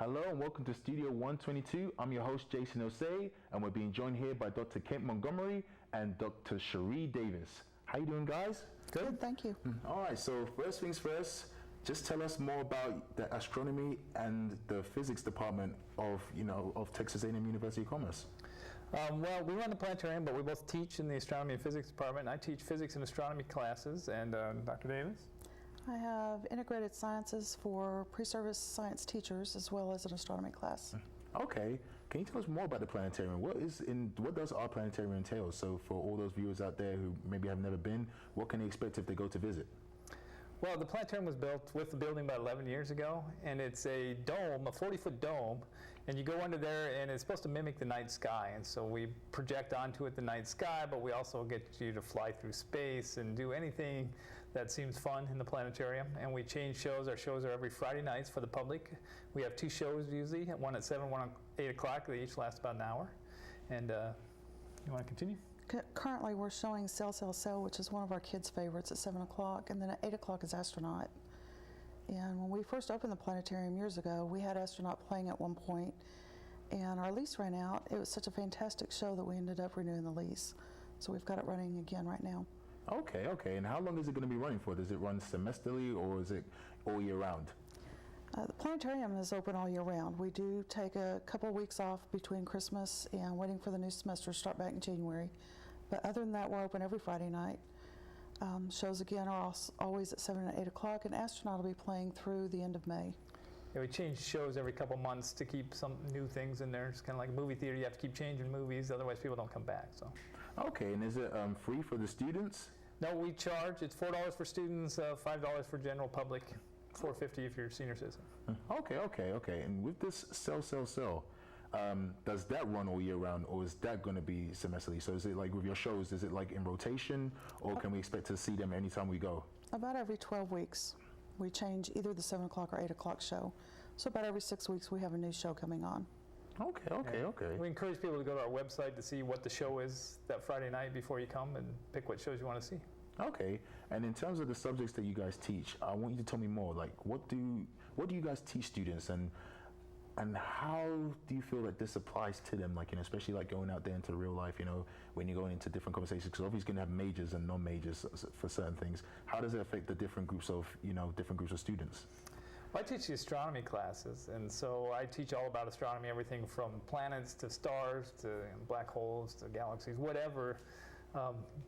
Hello and welcome to Studio 122. I'm your host Jason Osei, and we're being joined here by Dr. Kent Montgomery and Dr. Cherie Davis. How you doing, guys? Good, thank you. All right, so first things first, just tell us more about the astronomy and the physics department of Texas A&M University of Commerce. Well, we run the planetarium, but we both teach in the astronomy and physics department. I teach physics and astronomy classes, and Dr. Davis? I have integrated sciences for pre-service science teachers as well as an astronomy class. Okay, can you tell us more about the planetarium? What does our planetarium entail? So for all those viewers out there who maybe have never been, what can they expect if they go to visit? Well, the planetarium was built with the building about 11 years ago, and it's a dome, a 40-foot dome, and you go under there, and it's supposed to mimic the night sky, and so we project onto it the night sky, but we also get you to fly through space and do anything that seems fun in the planetarium, and we change shows. Our shows are every Friday nights for the public. We have 2 shows usually, one at 7, one at 8 o'clock. They each last about an hour, and you want to continue? Currently, we're showing Sail, Sail, Sail, which is one of our kids' favorites at 7 o'clock, and then at 8 o'clock is Astronaut. And when we first opened the planetarium years ago, we had Astronaut playing at one point, and our lease ran out. It was such a fantastic show that we ended up renewing the lease. So we've got it running again right now. Okay. And how long is it going to be running for? Does it run semesterly or is it all year round? The planetarium is open all year round. We do take a couple of weeks off between Christmas and waiting for the new semester to start back in January. But other than that, we're open every Friday night. Shows again are always at 7 and 8 o'clock, and Astronaut will be playing through the end of May. Yeah, we change shows every couple months to keep some new things in there. It's kind of like a movie theater. You have to keep changing movies, otherwise people don't come back. So. Okay, and is it free for the students? No, we charge. It's $4 for students, $5 for general public. $4.50 if you're a senior citizen. Okay. And with this Sail, does that run all year round, or is that going to be semesterly? So is it like with your shows, is it like in rotation, or can we expect to see them anytime we go? About every 12 weeks. We change either the 7 o'clock or 8 o'clock show. So about every 6 weeks we have a new show coming on. Okay. We encourage people to go to our website to see what the show is that Friday night before you come and pick what shows you want to see. Okay, and in terms of the subjects that you guys teach, I want you to tell me more. Like, what do you guys teach students, and how do you feel that this applies to them? Like, especially like going out there into real life, when you're going into different conversations, because obviously you're gonna have majors and non-majors for certain things. How does it affect the different groups of students? Well, I teach the astronomy classes, and so I teach all about astronomy, everything from planets to stars to black holes to galaxies, whatever.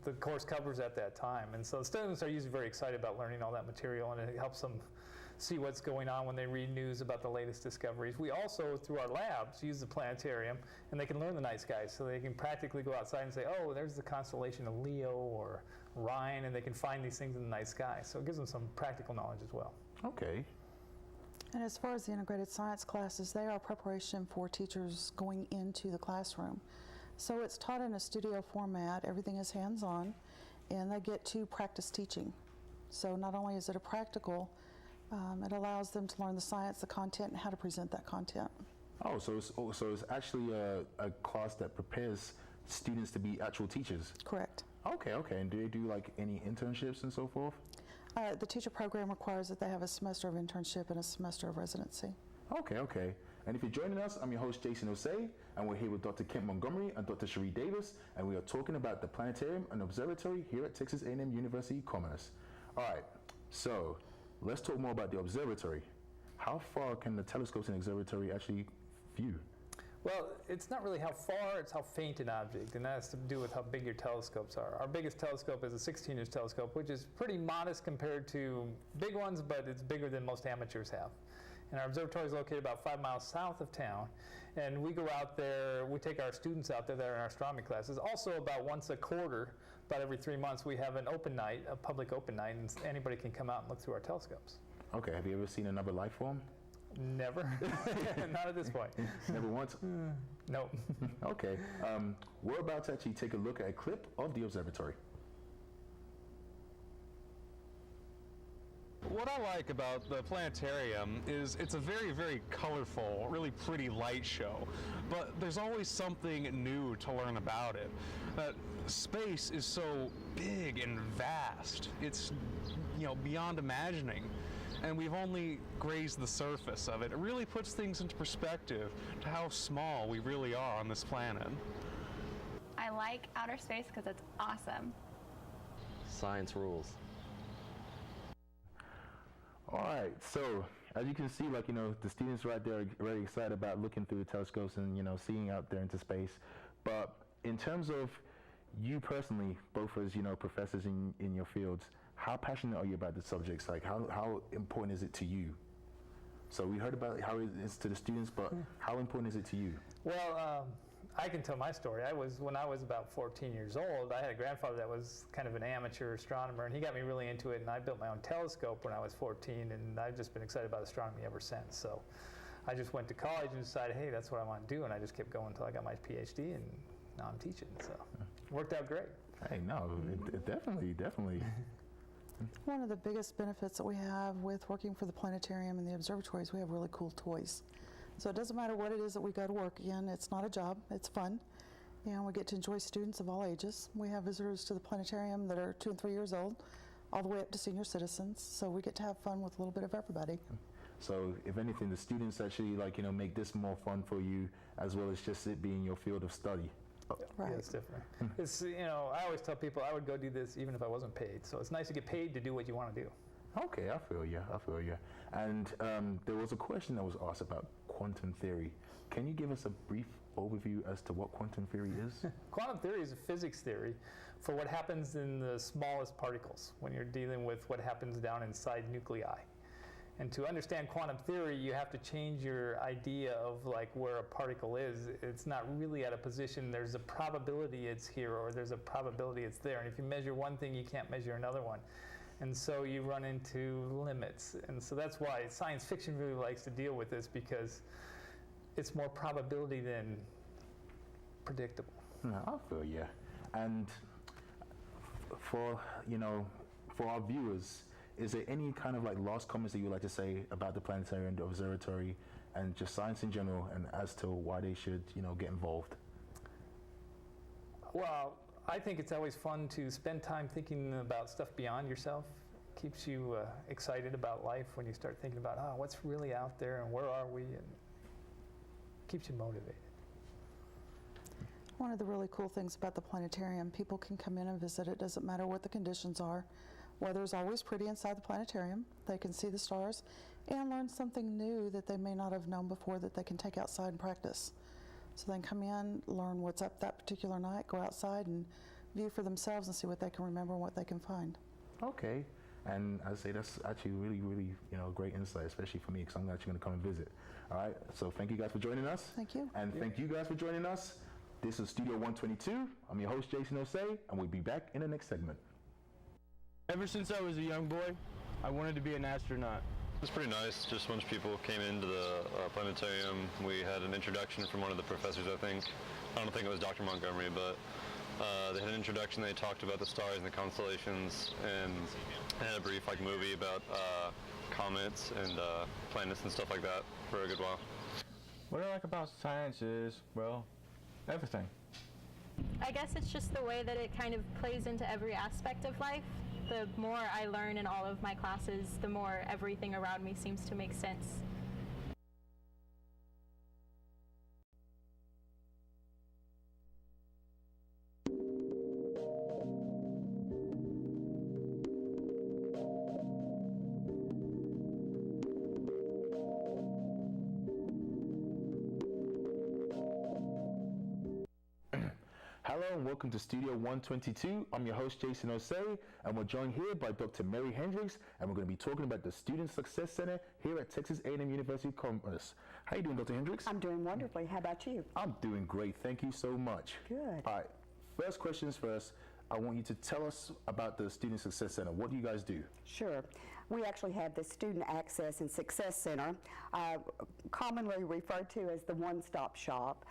The course covers at that time, and so the students are usually very excited about learning all that material, and it helps them see what's going on when they read news about the latest discoveries. We also, through our labs, use the planetarium, and they can learn the night sky, so they can practically go outside and say, oh, there's the constellation of Leo or Orion, and they can find these things in the night sky. So it gives them some practical knowledge as well. Okay. And as far as the integrated science classes, they are preparation for teachers going into the classroom. So it's taught in a studio format, everything is hands-on, and they get to practice teaching. So not only is it a practical, it allows them to learn the science, the content, and how to present that content. Oh, so it's actually a class that prepares students to be actual teachers? Correct. Okay, and do they do like any internships and so forth? The teacher program requires that they have a semester of internship and a semester of residency. Okay. And if you're joining us, I'm your host, Jason Osei, and we're here with Dr. Kent Montgomery and Dr. Cherie Davis, and we are talking about the planetarium and observatory here at Texas A&M University of Commerce. All right, so let's talk more about the observatory. How far can the telescopes in the observatory actually view? Well, it's not really how far, it's how faint an object, and that has to do with how big your telescopes are. Our biggest telescope is a 16-inch telescope, which is pretty modest compared to big ones, but it's bigger than most amateurs have. And our observatory is located about 5 miles south of town, and we go out there, we take our students out there that are in our astronomy classes. Also, about once a quarter, about every 3 months, we have an open night, a public open night, and anybody can come out and look through our telescopes. Okay, have you ever seen another life form? Never. Not at this point. Never once? No. Okay. We're about to actually take a look at a clip of the observatory. What I like about the planetarium is it's a very, very colorful, really pretty light show, but there's always something new to learn about it. Space is so big and vast. It's, beyond imagining. and we've only grazed the surface of it. It really puts things into perspective to how small we really are on this planet. I like outer space because it's awesome. Science rules. All right, so as you can see, like, the students right there are very excited about looking through the telescopes and, seeing out there into space. But in terms of you personally, both as, professors in your fields, how passionate are you about the subjects? Like, how important is it to you? So we heard about how it is to the students, but how important is it to you? Well, I can tell my story. When I was about 14 years old, I had a grandfather that was kind of an amateur astronomer, and he got me really into it, and I built my own telescope when I was 14, and I've just been excited about astronomy ever since. So I just went to college and decided, hey, that's what I want to do, and I just kept going until I got my PhD, and now I'm teaching, so it worked out great. Hey, no, it definitely. One of the biggest benefits that we have with working for the planetarium and the observatories, we have really cool toys. So it doesn't matter what it is that we go to work in, it's not a job, it's fun. And we get to enjoy students of all ages. We have visitors to the planetarium that are 2 and 3 years old, all the way up to senior citizens. So we get to have fun with a little bit of everybody. So if anything, the students actually make this more fun for you, as well as just it being your field of study. Right. Yeah, it's different. It's, I always tell people I would go do this even if I wasn't paid. So it's nice to get paid to do what you want to do. Okay, I feel you. And there was a question that was asked about quantum theory. Can you give us a brief overview as to what quantum theory is? Quantum theory is a physics theory for what happens in the smallest particles when you're dealing with what happens down inside nuclei. And to understand quantum theory, you have to change your idea of like where a particle is. It's not really at a position, there's a probability it's here, or there's a probability it's there. And if you measure one thing, you can't measure another one. And so you run into limits. And so that's why science fiction really likes to deal with this, because it's more probability than predictable. No, I feel you. And for our viewers, is there any kind of last comments that you would like to say about the planetarium and the observatory and just science in general, and as to why they should get involved? Well, I think it's always fun to spend time thinking about stuff beyond yourself. Keeps you excited about life when you start thinking about, what's really out there and where are we, and keeps you motivated. One of the really cool things about the planetarium, people can come in and visit. It doesn't matter what the conditions are. Weather's always pretty inside the planetarium. They can see the stars and learn something new that they may not have known before that they can take outside and practice. So they can come in, learn what's up that particular night, go outside and view for themselves and see what they can remember and what they can find. Okay. And I'd say that's actually really, really, great insight, especially for me, because I'm actually going to come and visit. All right. So thank you guys for joining us. Thank you. And thank you guys for joining us. This is Studio 122. I'm your host, Jason Osei, and we'll be back in the next segment. Ever since I was a young boy, I wanted to be an astronaut. It was pretty nice. Just a bunch of people came into the planetarium. We had an introduction from one of the professors, I think. I don't think it was Dr. Montgomery, but they had an introduction. They talked about the stars and the constellations, and had a brief movie about comets and planets and stuff like that for a good while. What I like about science is, well, everything. I guess it's just the way that it kind of plays into every aspect of life. The more I learn in all of my classes, the more everything around me seems to make sense. Hello and welcome to Studio 122. I'm your host, Jason Osei, and we're joined here by Dr. Mary Hendricks, and we're going to be talking about the Student Success Center here at Texas A&M University of Commerce. How you doing, Dr. Hendricks? I'm doing wonderfully. How about you? I'm doing great. Thank you so much. Good. All right. First questions first. I want you to tell us about the Student Success Center. What do you guys do? Sure. We actually have the Student Access and Success Center, commonly referred to as the one-stop shop,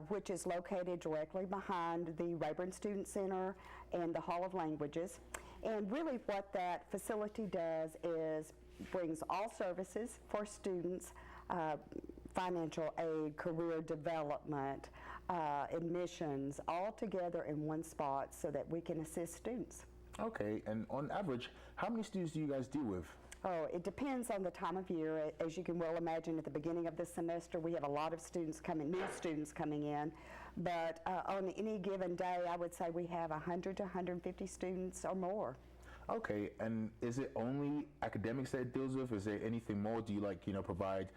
which is located directly behind the Rayburn Student Center and the Hall of Languages. And really what that facility does is brings all services for students, financial aid, career development, admissions, all together in one spot so that we can assist students. Okay, and on average, how many students do you guys deal with? Oh, it depends on the time of year. As you can well imagine, at the beginning of the semester, we have a lot of students new students coming in. But on any given day, I would say we have 100 to 150 students or more. Okay, and is it only academics that it deals with? Is there anything more? Do you provide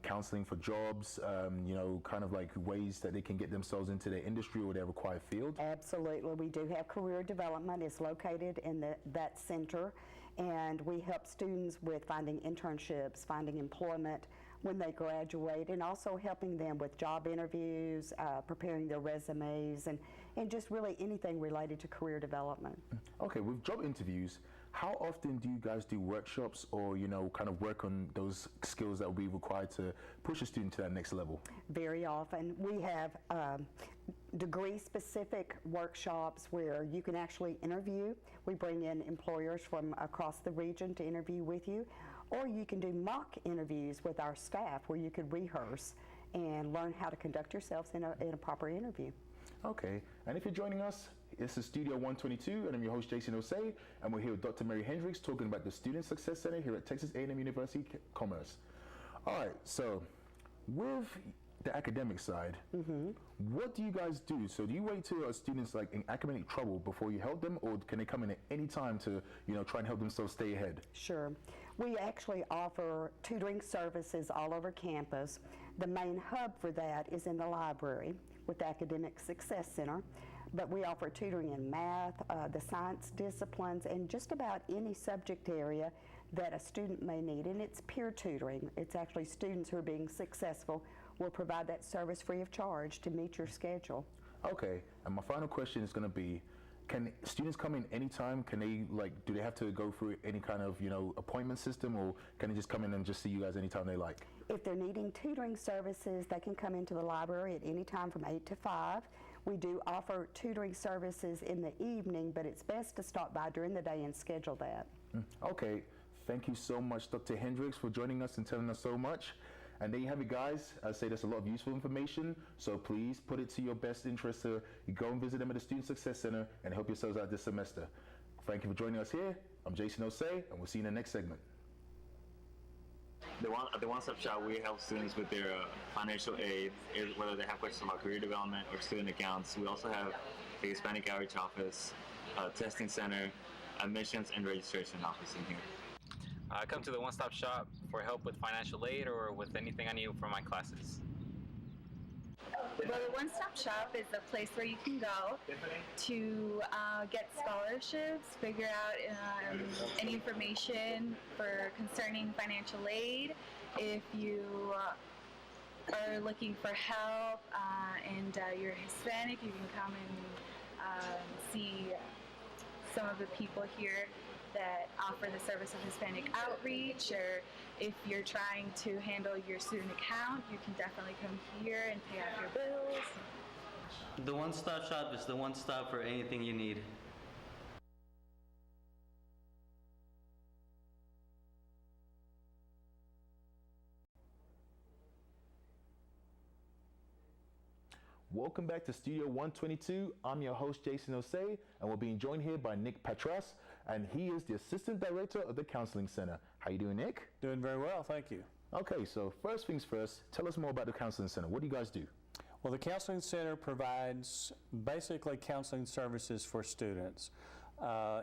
counseling for jobs, kind of like ways that they can get themselves into their industry or their required field? Absolutely. We do have career development. It's located in that center, and we help students with finding internships, finding employment when they graduate, and also helping them with job interviews, preparing their resumes, and just really anything related to career development. Okay, with job interviews, how often do you guys do workshops or, kind of work on those skills that will be required to push a student to that next level? Very often. We have degree-specific workshops where you can actually interview. We bring in employers from across the region to interview with you. Or you can do mock interviews with our staff where you could rehearse and learn how to conduct yourselves in a proper interview. Okay, and if you're joining us, this is Studio 122, and I'm your host, Jason Osei, and we're here with Dr. Mary Hendricks talking about the Student Success Center here at Texas A&M University Commerce. All right, so with the academic side, what do you guys do? So do you wait till a student's like in academic trouble before you help them, or can they come in at any time to, try and help themselves stay ahead? Sure. We actually offer tutoring services all over campus. The main hub for that is in the library with the Academic Success Center. But we offer tutoring in math, the science disciplines, and just about any subject area that a student may need. And it's peer tutoring. It's actually students who are being successful. We'll provide that service free of charge to meet your schedule. Okay, and my final question is going to be, can students come in anytime? Can they, do they have to go through any kind of, appointment system, or can they just come in and just see you guys anytime they like? If they're needing tutoring services, they can come into the library at any time from 8 to 5. We do offer tutoring services in the evening, but it's best to stop by during the day and schedule that. Okay, thank you so much, Dr. Hendricks, for joining us and telling us so much. And there you have it, guys. I say there's a lot of useful information, so please put it to your best interest to go and visit them at the Student Success Center and help yourselves out this semester. Thank you for joining us here. I'm Jason Osei, and we'll see you in the next segment. At the One Stop Shop, we help students with their financial aid, whether they have questions about career development or student accounts. We also have a Hispanic outreach office, a testing center, admissions and registration office in here. I come to the One Stop Shop for help with financial aid or with anything I need for my classes. Well, the One Stop Shop is a place where you can go to get scholarships, figure out any information concerning financial aid. If you are looking for help and you're Hispanic, you can come and see some of the people here that offer the service of Hispanic outreach, or if you're trying to handle your student account, you can definitely come here and pay off your bills. The One Stop Shop is the one stop for anything you need. Welcome back to Studio 122. I'm your host, Jason Osei, and we're being joined here by Nick Petras, and he is the Assistant Director of the Counseling Center. How you doing, Nick? Doing very well, thank you. Okay, so first things first, tell us more about the Counseling Center. What do you guys do? Well, the Counseling Center provides basically counseling services for students.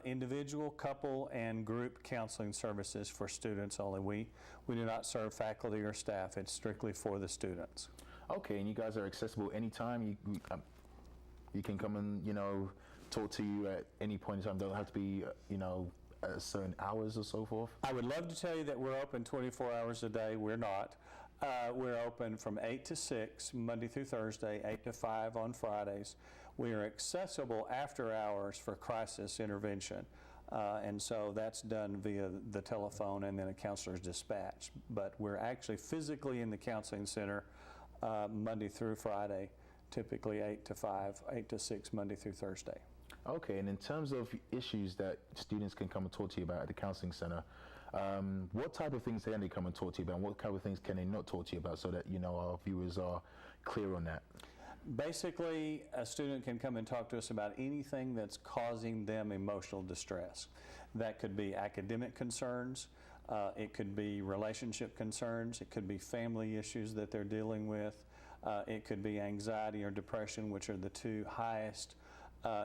Individual, couple, and group counseling services for students only. We do not serve faculty or staff. It's strictly for the students. Okay, and you guys are accessible anytime. You can come and, talk to you at any point in time. Don't have to be, at certain hours or so forth. I would love to tell you that we're open 24 hours a day. We're not. We're open from 8 to 6, Monday through Thursday, 8 to 5 on Fridays. We are accessible after hours for crisis intervention. And so that's done via the telephone and then a counselor's dispatch. But we're actually physically in the Counseling Center Monday through Friday, typically 8 to 5, 8 to 6, Monday through Thursday. Okay, and in terms of issues that students can come and talk to you about at the Counseling Center, what type of things can they come and talk to you about, and what kind of things can they not talk to you about, so that our viewers are clear on that? Basically, a student can come and talk to us about anything that's causing them emotional distress. That could be academic concerns, It could be relationship concerns. It could be family issues that they're dealing with. It could be anxiety or depression, which are the two highest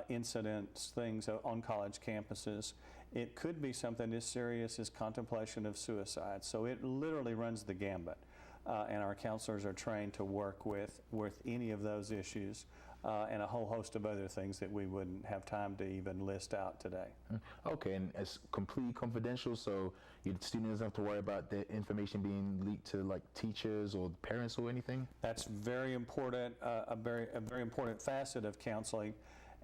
incidence things on college campuses. It could be something as serious as contemplation of suicide. So it literally runs the gambit. And our counselors are trained to work with any of those issues and a whole host of other things that we wouldn't have time to even list out today. Okay, and it's completely confidential, so your students don't have to worry about the information being leaked to like teachers or parents or anything? That's very important, a very important facet of counseling.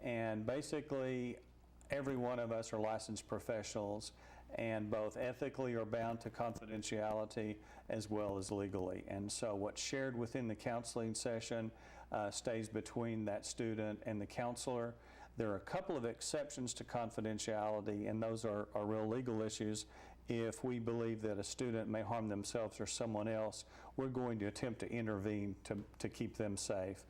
And basically, every one of us are licensed professionals, and both ethically are bound to confidentiality as well as legally. And so what's shared within the counseling session stays between that student and the counselor. There are a couple of exceptions to confidentiality, and those are real legal issues. If we believe that a student may harm themselves or someone else, we're going to attempt to intervene to keep them safe.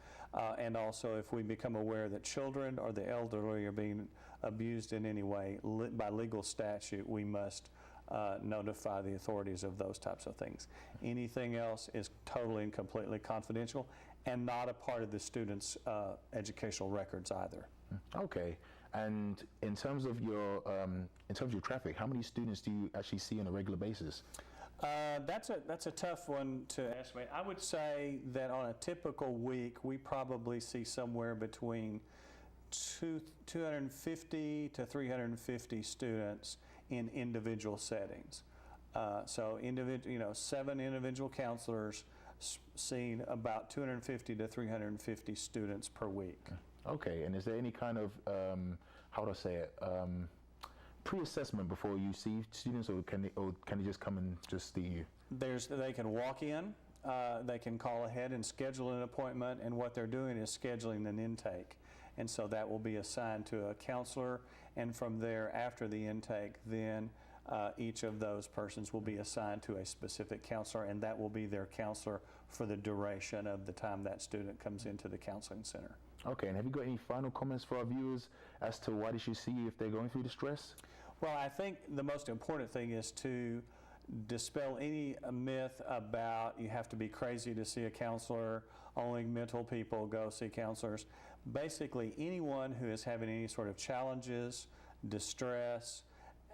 And also, if we become aware that children or the elderly are being abused in any way, by legal statute, we must notify the authorities of those types of things. Anything else is totally and completely confidential and not a part of the student's educational records either. Okay. And in terms of your traffic, how many students do you actually see on a regular basis? That's a tough one to estimate. I would say that on a typical week, we probably see somewhere between 250 to 350 students in individual settings. So 7 individual counselors seeing about 250 to 350 students per week. Okay, and is there any kind of, how do I say it, pre-assessment before you see students, or can they just come and just see you? They can walk in, they can call ahead and schedule an appointment, and what they're doing is scheduling an intake. And so that will be assigned to a counselor, and from there, after the intake, then each of those persons will be assigned to a specific counselor, and that will be their counselor for the duration of the time that student comes into the counseling center. Okay, and have you got any final comments for our viewers as to why they should see you if they're going through distress? Well, I think the most important thing is to dispel any myth about you have to be crazy to see a counselor, only mental people go see counselors. Basically, anyone who is having any sort of challenges, distress,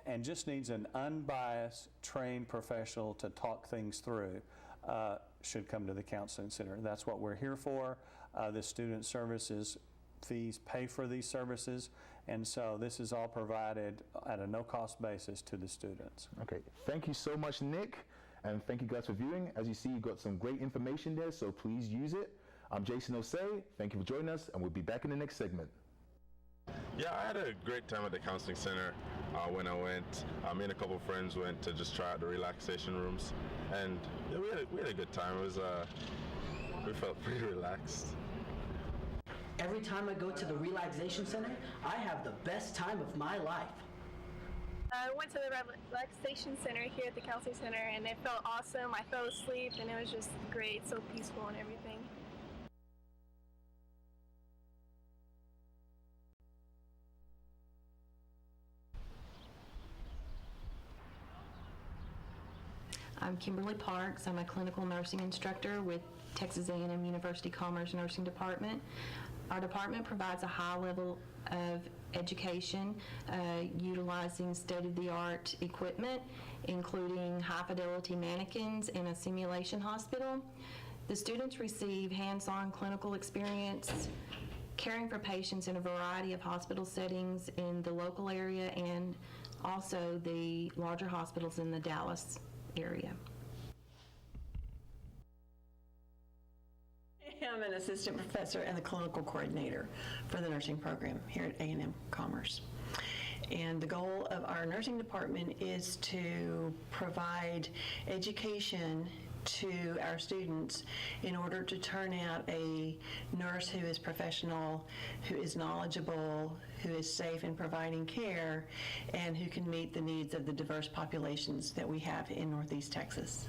and just needs an unbiased, trained professional to talk things through should come to the counseling center. That's what we're here for. The student services fees pay for these services, and so this is all provided at a no-cost basis to the students. Okay, thank you so much, Nick, and thank you guys for viewing. As you see, you got some great information there, so please use it. I'm Jason Osei. Thank you for joining us, and we'll be back in the next segment. Yeah, I had a great time at the counseling center when I went. Me and a couple of friends went to just try out the relaxation rooms, and yeah, we had a good time. It was we felt pretty relaxed. Every time I go to the relaxation center, I have the best time of my life. I went to the relaxation center here at the counseling center, and it felt awesome. I fell asleep, and it was just great, so peaceful and everything. I'm Kimberly Parks. I'm a clinical nursing instructor with Texas A&M University Commerce Nursing Department. Our department provides a high level of education utilizing state-of-the-art equipment, including high-fidelity mannequins and a simulation hospital. The students receive hands-on clinical experience caring for patients in a variety of hospital settings in the local area and also the larger hospitals in the Dallas area. I'm an assistant professor and the clinical coordinator for the nursing program here at A&M Commerce. And the goal of our nursing department is to provide education to our students in order to turn out a nurse who is professional, who is knowledgeable, who is safe in providing care, and who can meet the needs of the diverse populations that we have in Northeast Texas.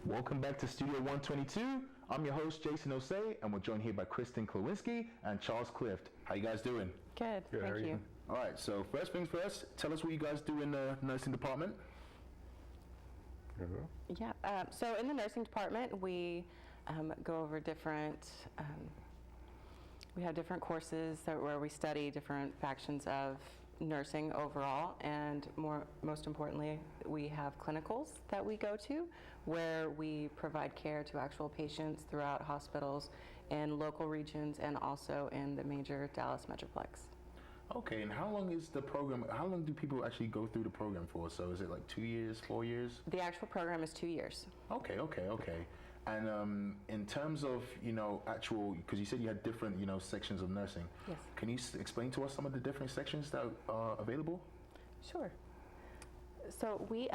Welcome back to Studio 122. I'm your host, Jason Osei, and we're joined here by Kristen Klawinski and Charles Clift. How you guys doing? Good, thank you. All right, so first things first, tell us what you guys do in the nursing department. Yeah, so in the nursing department, we go over different, we have different courses where we study different factions of nursing overall, and most importantly, we have clinicals that we go to where we provide care to actual patients throughout hospitals in local regions and also in the major Dallas Metroplex. Okay, and how long is the program, how long do people actually go through the program for? So is it like 2 years, 4 years? The actual program is 2 years. Okay. And in terms of, actual, because you said you had different, sections of nursing. Yes. Can you explain to us some of the different sections that are available? Sure. So we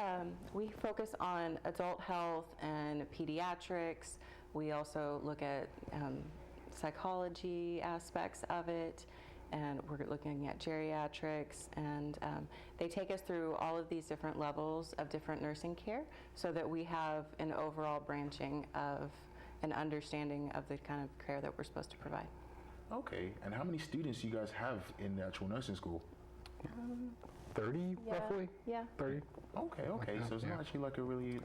focus on adult health and pediatrics. We also look at psychology aspects of it, and we're looking at geriatrics, and they take us through all of these different levels of different nursing care so that we have an overall branching of an understanding of the kind of care that we're supposed to provide. Okay, and how many students do you guys have in the actual nursing school? 30 roughly? Yeah. 30. Okay, so it's not actually like a really,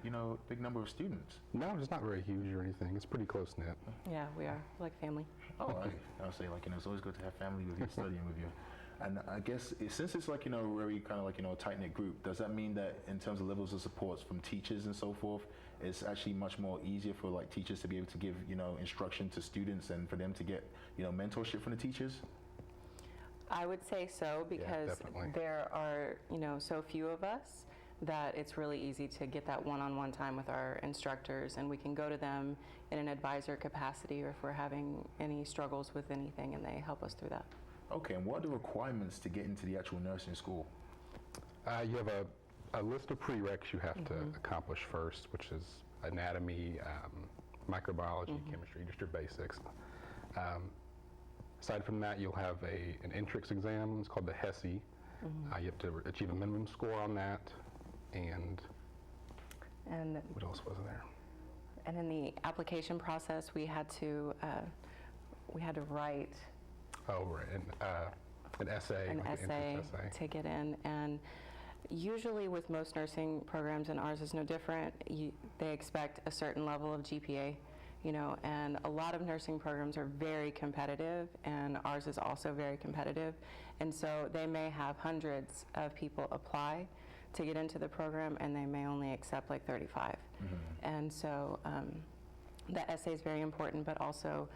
big number of students. No, it's not very huge or anything. It's pretty close-knit. Yeah, we are, like family. Oh, I'll say, it's always good to have family with you, studying with you. And I guess since it's like, very kind of like, a tight-knit group, does that mean that in terms of levels of supports from teachers and so forth, it's actually much more easier for like teachers to be able to give, instruction to students and for them to get, mentorship from the teachers? I would say so, because there are, so few of us that it's really easy to get that one-on-one time with our instructors, and we can go to them in an advisor capacity or if we're having any struggles with anything, and they help us through that. Okay, and what are the requirements to get into the actual nursing school? You have a list of prereqs you have to accomplish first, which is anatomy, microbiology, chemistry, just your basics. Aside from that, you'll have an entrance exam. It's called the HESI. You have to achieve a minimum score on that. And what else was there? And in the application process, we had to write. Oh, right, an essay. An essay to get in. And usually with most nursing programs, and ours is no different, they expect a certain level of GPA. And a lot of nursing programs are very competitive, and ours is also very competitive. And so they may have hundreds of people apply to get into the program, and they may only accept like 35. And so the essay is very important, but also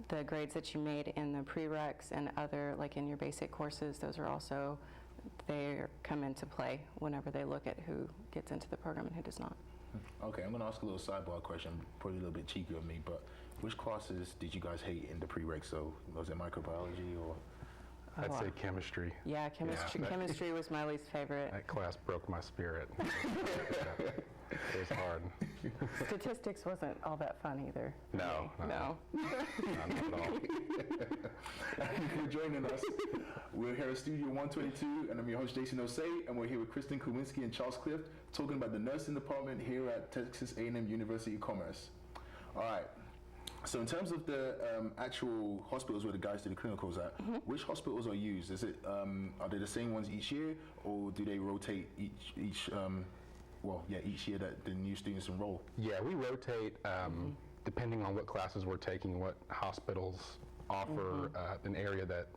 the grades that you made in the prereqs and other, like in your basic courses, those are also, they come into play whenever they look at who gets into the program and who does not. Okay, I'm going to ask a little sidebar question, probably a little bit cheeky of me, but which classes did you guys hate in the prereq? So was it microbiology or? I'd say chemistry. Yeah, chemistry. Yeah. Chemistry was my least favorite. That class broke my spirit. It was hard. Statistics wasn't all that fun either. No. No. Not at all. Thank you for joining us. We're here at Studio 122, and I'm your host, Jason Osei, and we're here with Kristen Klawinski and Charles Clift, talking about the nursing department here at Texas A&M University of Commerce. All right. So in terms of the actual hospitals where the guys do the clinicals at, which hospitals are used? Is it are they the same ones each year, or do they rotate each year that the new students enroll? Yeah, we rotate depending on what classes we're taking, what hospitals offer an area that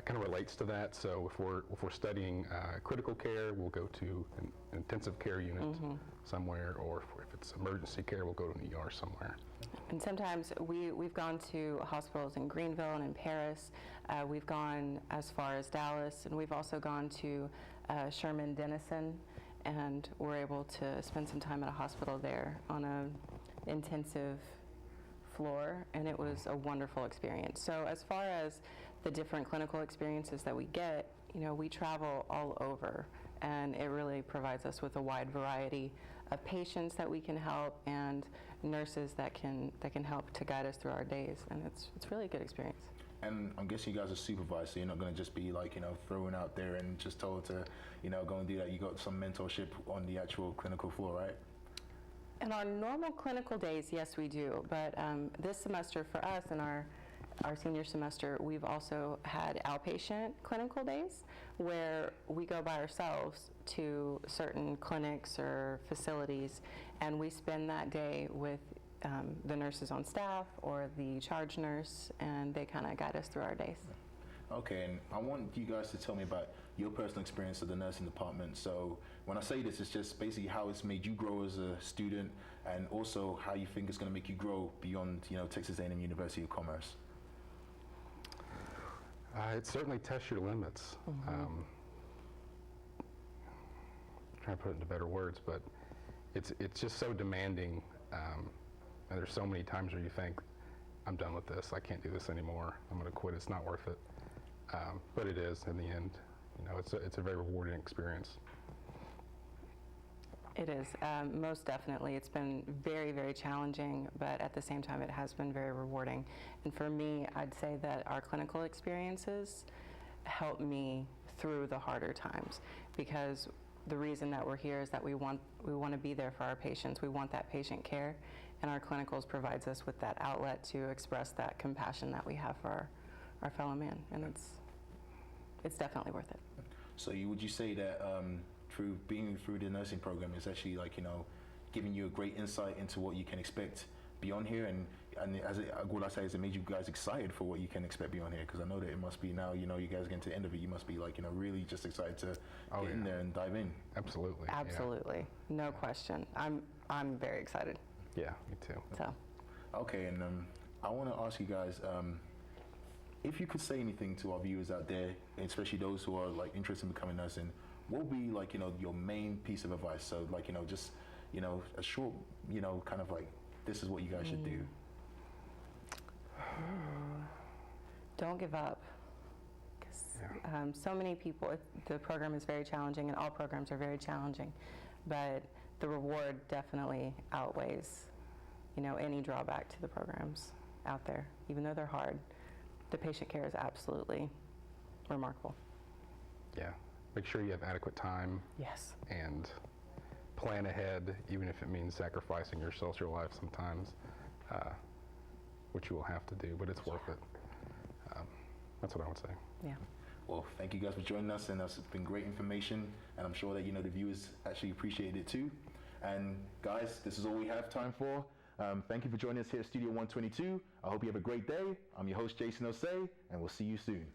kind of relates to that. So if we're studying critical care, we'll go to an intensive care unit somewhere, or if it's emergency care, we'll go to an ER somewhere. And sometimes we've gone to hospitals in Greenville and in Paris. We've gone as far as Dallas, and we've also gone to Sherman Denison, and we're able to spend some time at a hospital there on an intensive floor, and it was a wonderful experience. So as far as the different clinical experiences that we get, we travel all over, and it really provides us with a wide variety of patients that we can help and nurses that can help to guide us through our days, and it's really a good experience. And I'm guessing you guys are supervised, so you're not going to just be like, thrown out there and just told to, go and do that. You got some mentorship on the actual clinical floor, right? And our normal clinical days, yes, we do. But this semester for us in our senior semester, we've also had outpatient clinical days where we go by ourselves to certain clinics or facilities, and we spend that day with the nurses on staff or the charge nurse, and they kind of guide us through our days. Okay, and I want you guys to tell me about your personal experience of the nursing department. So when I say this, it's just basically how it's made you grow as a student, and also how you think it's going to make you grow beyond, Texas A&M University of Commerce. It certainly tests your limits. Trying to put it into better words, but it's just so demanding, and there's so many times where you think, I'm done with this, I can't do this anymore, I'm going to quit, it's not worth it. But it is in the end. It's a very rewarding experience. It is, most definitely. It's been very, very challenging, but at the same time it has been very rewarding. And for me, I'd say that our clinical experiences help me through the harder times, because the reason that we're here is that we want to be there for our patients. We want that patient care, and our clinicals provides us with that outlet to express that compassion that we have for our fellow man, and it's definitely worth it. So would you say that being through the nursing program is actually giving you a great insight into what you can expect beyond here, and what I say is it made you guys excited for what you can expect beyond here? Because I know that it must be now, you guys getting to the end of it, you must be really just excited to get in there and dive in. Absolutely. Absolutely, yeah. No question. I'm very excited. Yeah, me too. So. Okay, and I want to ask you guys, if you could say anything to our viewers out there, especially those who are interested in becoming nursing, what would be your main piece of advice? So just a short, kind of this is what you guys should do. Don't give up. So many people, the program is very challenging, and all programs are very challenging, but the reward definitely outweighs, any drawback to the programs out there. Even though they're hard, the patient care is absolutely remarkable. Yeah, make sure you have adequate time. Yes. And plan ahead, even if it means sacrificing your social life sometimes, which you will have to do, but it's worth it. That's what I would say. Yeah. Well, thank you guys for joining us, and that's been great information, and I'm sure that the viewers actually appreciate it too. And guys, this is all we have time for. Thank you for joining us here at Studio 122. I hope you have a great day. I'm your host, Jason Osei, and we'll see you soon.